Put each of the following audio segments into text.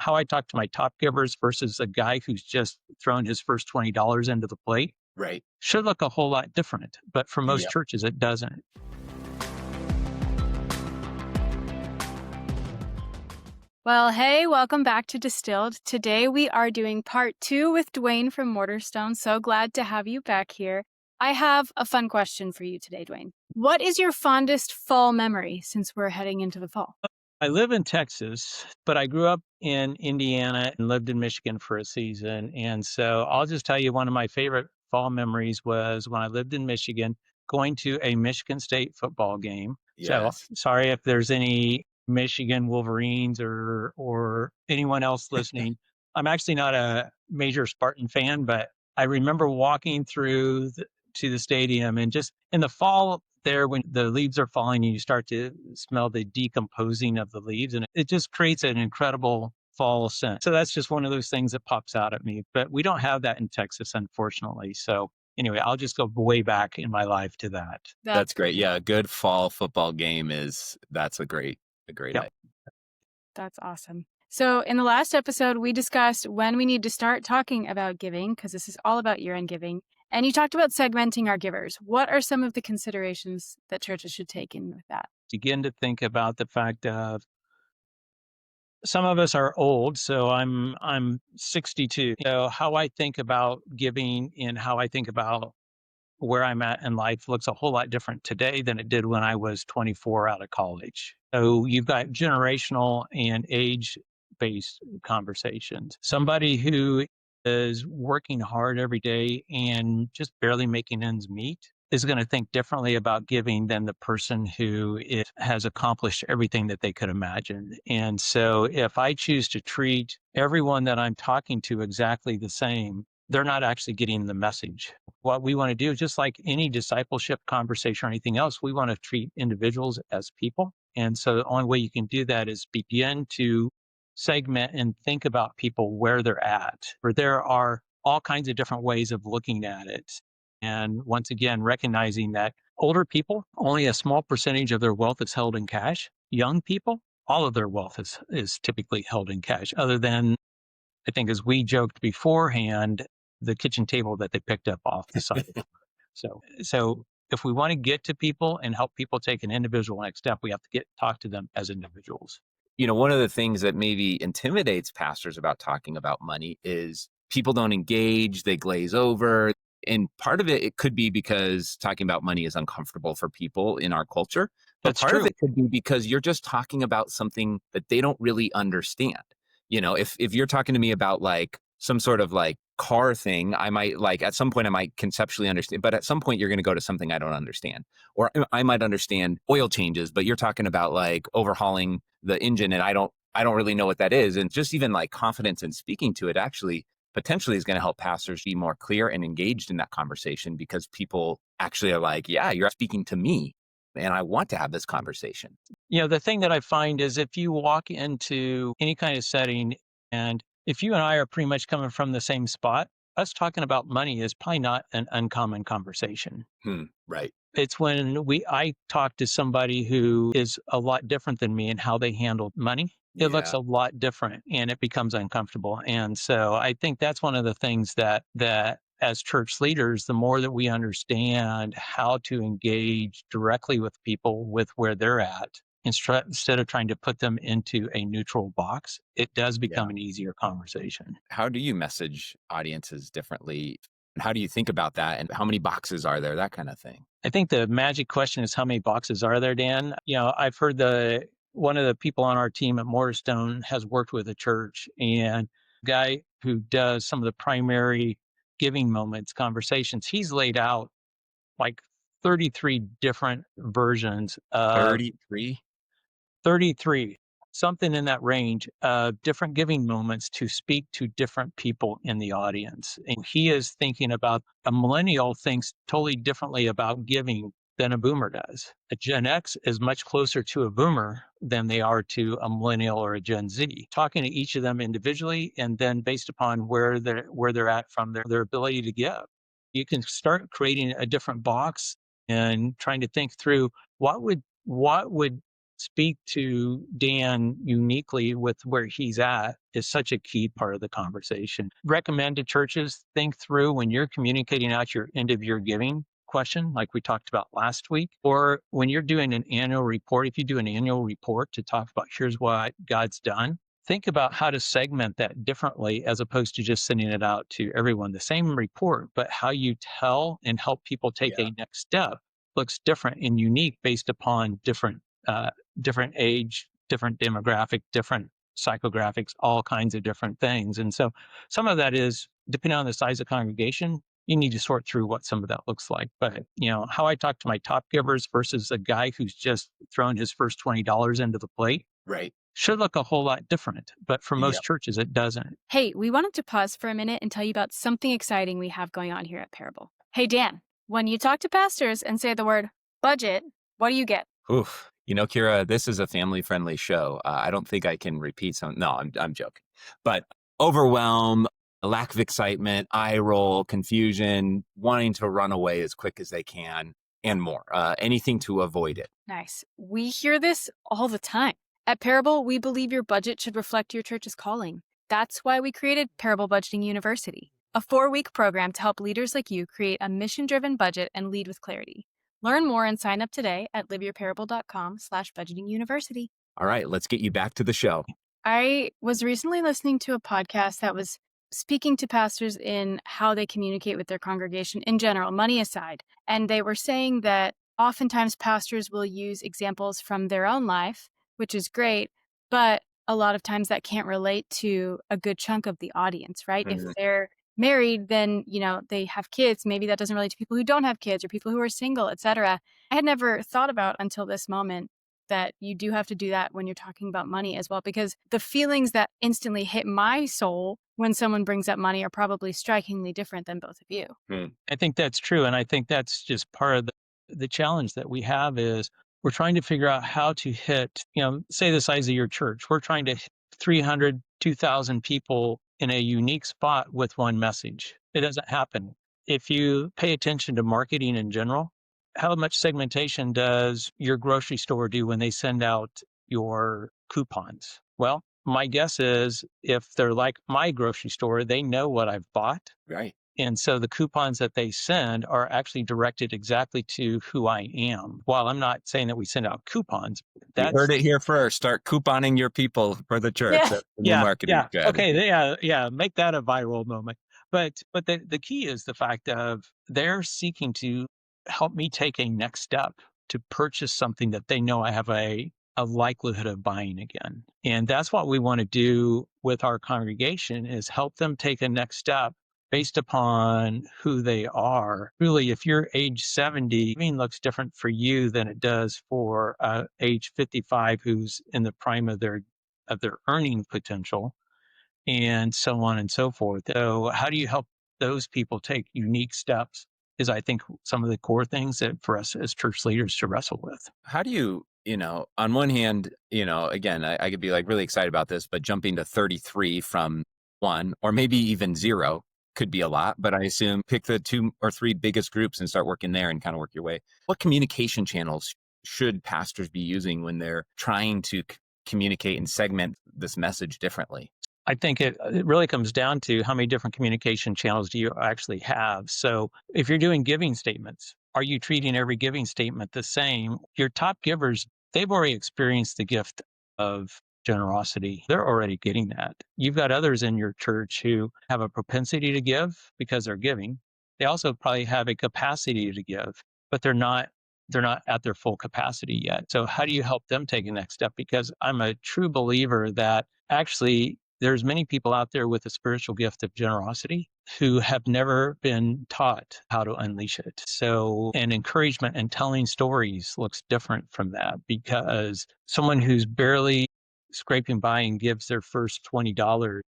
how I talk to my top givers versus a guy who's just thrown his first $20 into the plate Right. should look a whole lot different. But for most Yep. churches, it doesn't. Well, hey, welcome back to Distilled. Today we are doing part 2 with Dwayne from MortarStone. So glad to have you back here. I have a fun question for you today, Dwayne. What is your fondest fall memory since we're heading into the fall? I live in Texas, but I grew up in Indiana and lived in Michigan for a season. And so I'll just tell you one of my favorite fall memories was when I lived in Michigan, going to a Michigan State football game. So Yes. sorry if there's any Michigan Wolverines or anyone else listening. I'm actually not a major Spartan fan, but I remember walking to the stadium and just in the fall there when the leaves are falling and you start to smell the decomposing of the leaves and it just creates an incredible fall scent. So that's just one of those things that pops out at me, but we don't have that in Texas, unfortunately. So anyway, I'll just go way back in my life to that. That's great. Yeah, a good fall football game that's a great Yep. idea. That's awesome. So in the last episode, we discussed when we need to start talking about giving, because this is all about year-end giving. And you talked about segmenting our givers. What are some of the considerations that churches should take in with that? Begin to think about the fact of some of us are old, so I'm 62. So how I think about giving and how I think about where I'm at in life looks a whole lot different today than it did when I was 24 out of college. So you've got generational and age based conversations. Somebody who is working hard every day and just barely making ends meet is going to think differently about giving than the person who has accomplished everything that they could imagine. And so if I choose to treat everyone that I'm talking to exactly the same, they're not actually getting the message. What we want to do, just like any discipleship conversation or anything else, we want to treat individuals as people. And so the only way you can do that is begin to segment and think about people where they're at. For there are all kinds of different ways of looking at it. And once again, recognizing that older people, only a small percentage of their wealth is held in cash. Young people, all of their wealth is typically held in cash, other than, I think, as we joked beforehand, the kitchen table that they picked up off the side of the road. So if we want to get to people and help people take an individual next step, we have to talk to them as individuals. One of the things that maybe intimidates pastors about talking about money is people don't engage, they glaze over. And part of it could be because talking about money is uncomfortable for people in our culture. But That's part of true. it could be because you're just talking about something that they don't really understand. If you're talking to me about like some sort of like car thing, I might like at some point I might conceptually understand, but at some point you're going to go to something I don't understand. Or I might understand oil changes, but you're talking about like overhauling the engine and I don't really know what that is. And just even like confidence in speaking to it actually potentially is going to help pastors be more clear and engaged in that conversation because people actually are like, yeah, you're speaking to me and I want to have this conversation. The thing that I find is if you walk into any kind of setting and if you and I are pretty much coming from the same spot, us talking about money is probably not an uncommon conversation. Right. It's when I talk to somebody who is a lot different than me and how they handle money. It looks Yeah. a lot different and it becomes uncomfortable. And so I think that's one of the things that as church leaders, the more that we understand how to engage directly with people with where they're at, instead of trying to put them into a neutral box, it does Yeah. become an easier conversation. How do you message audiences differently? How do you think about that? And how many boxes are there? That kind of thing. I think the magic question is how many boxes are there, Dan? I've heard one of the people on our team at MortarStone has worked with a church, and the guy who does some of the primary giving moments conversations, he's laid out like 33 different versions of 33? 33, something in that range of different giving moments to speak to different people in the audience. And he is thinking about a millennial thinks totally differently about giving than a boomer does. A Gen X is much closer to a boomer than they are to a millennial or a Gen Z. Talking to each of them individually and then based upon where they're at from their ability to give. You can start creating a different box and trying to think through what would speak to Dan uniquely with where he's at is such a key part of the conversation. Recommend to churches think through when you're communicating out your end of year giving question, like we talked about last week, or when you're doing an annual report, if you do an annual report to talk about here's what God's done, think about how to segment that differently as opposed to just sending it out to everyone. The same report, but how you tell and help people take a next step looks different and unique based upon different age, different demographic, different psychographics, all kinds of different things. And so some of that is depending on the size of congregation, you need to sort through what some of that looks like. But how I talk to my top givers versus a guy who's just thrown his first $20 into the plate Right. should look a whole lot different. But for most churches, it doesn't. Hey, we wanted to pause for a minute and tell you about something exciting we have going on here at Parable. Hey, Dan, when you talk to pastors and say the word budget, what do you get? Oof. Kira, this is a family-friendly show. I don't think I can repeat some. No, I'm joking. But overwhelm, a lack of excitement, eye roll, confusion, wanting to run away as quick as they can, and more. Anything to avoid it. Nice. We hear this all the time. At Parable, we believe your budget should reflect your church's calling. That's why we created Parable Budgeting University, a 4-week program to help leaders like you create a mission-driven budget and lead with clarity. Learn more and sign up today at liveyourparable.com/budgetinguniversity. All right, let's get you back to the show. I was recently listening to a podcast that was speaking to pastors in how they communicate with their congregation in general, money aside. And they were saying that oftentimes pastors will use examples from their own life, which is great, but a lot of times that can't relate to a good chunk of the audience, right? Mhm. If they're married, then, they have kids. Maybe that doesn't relate to people who don't have kids or people who are single, etc. I had never thought about until this moment that you do have to do that when you're talking about money as well, because the feelings that instantly hit my soul when someone brings up money are probably strikingly different than both of you. I think that's true. And I think that's just part of the challenge that we have is we're trying to figure out how to hit, say the size of your church. We're trying to hit 300, 2,000 people in a unique spot with one message. It doesn't happen. If you pay attention to marketing in general, how much segmentation does your grocery store do when they send out your coupons? Well, my guess is if they're like my grocery store, they know what I've bought. Right. And so the coupons that they send are actually directed exactly to who I am. While I'm not saying that we send out coupons, You heard it here first. Start couponing your people for the church. Yeah. That's the new marketing strategy. Okay. Yeah. Make that a viral moment. But the key is the fact of they're seeking to help me take a next step to purchase something that they know I have a likelihood of buying again. And that's what we want to do with our congregation is help them take a next step based upon who they are. Really, if you're age 70, giving looks different for you than it does for age 55 who's in the prime of their earning potential, and so on and so forth. So how do you help those people take unique steps is I think some of the core things that for us as church leaders to wrestle with. How do you, on one hand, again, I could be like really excited about this, but jumping to 33 from 1 or maybe even 0 could be a lot, but I assume pick the 2 or 3 biggest groups and start working there and kind of work your way. What communication channels should pastors be using when they're trying to communicate and segment this message differently? I think it really comes down to how many different communication channels do you actually have. So if you're doing giving statements, are you treating every giving statement the same? Your top givers, they've already experienced the gift of generosity. They're already getting that. You've got others in your church who have a propensity to give because they're giving. They also probably have a capacity to give, but they're not at their full capacity yet. So how do you help them take the next step? Because I'm a true believer that actually there's many people out there with a spiritual gift of generosity who have never been taught how to unleash it. So, and encouragement and telling stories looks different from that because someone who's barely scraping by and gives their first $20,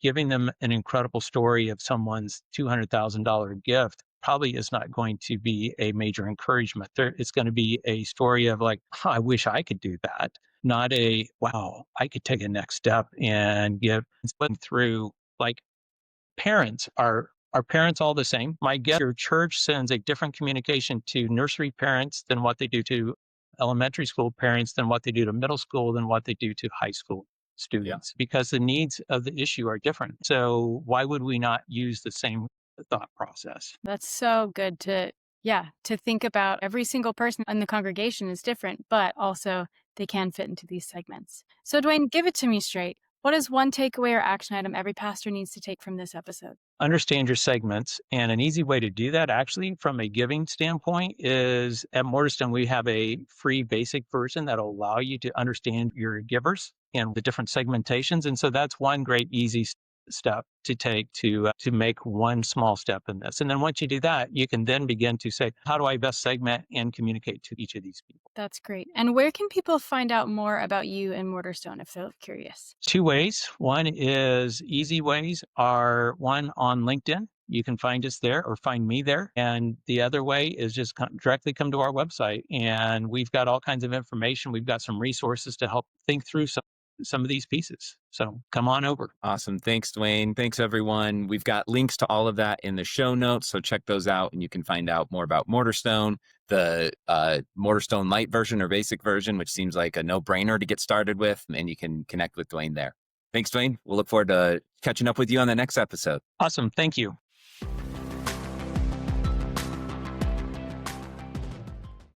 giving them an incredible story of someone's $200,000 gift probably is not going to be a major encouragement. It's going to be a story of like, "Huh, I wish I could do that. Not a, wow, I could take a next step and give and split through like parents are parents all the same? My guess your church sends a different communication to nursery parents than what they do to elementary school parents than what they do to middle school than what they do to high school students because the needs of the issue are different. So why would we not use the same thought process? That's so good to think about. Every single person in the congregation is different, but also they can fit into these segments. So, Dwayne, give it to me straight. What is one takeaway or action item every pastor needs to take from this episode? Understand your segments. And an easy way to do that, actually, from a giving standpoint, is at MortarStone, we have a free basic version that'll allow you to understand your givers and the different segmentations. And so that's one great, easy step to take to make one small step in this. And then once you do that, you can then begin to say, how do I best segment and communicate to each of these people? That's great. And where can people find out more about you and MortarStone if they're curious? Two ways. One is easy ways are one on LinkedIn. You can find us there or find me there. And the other way is just directly come to our website. And we've got all kinds of information. We've got some resources to help think through some of these pieces. So come on over. Awesome. Thanks, Dwayne. Thanks, everyone. We've got links to all of that in the show notes. So check those out and you can find out more about MortarStone, the MortarStone Lite version or basic version, which seems like a no-brainer to get started with. And you can connect with Dwayne there. Thanks, Dwayne. We'll look forward to catching up with you on the next episode. Awesome. Thank you.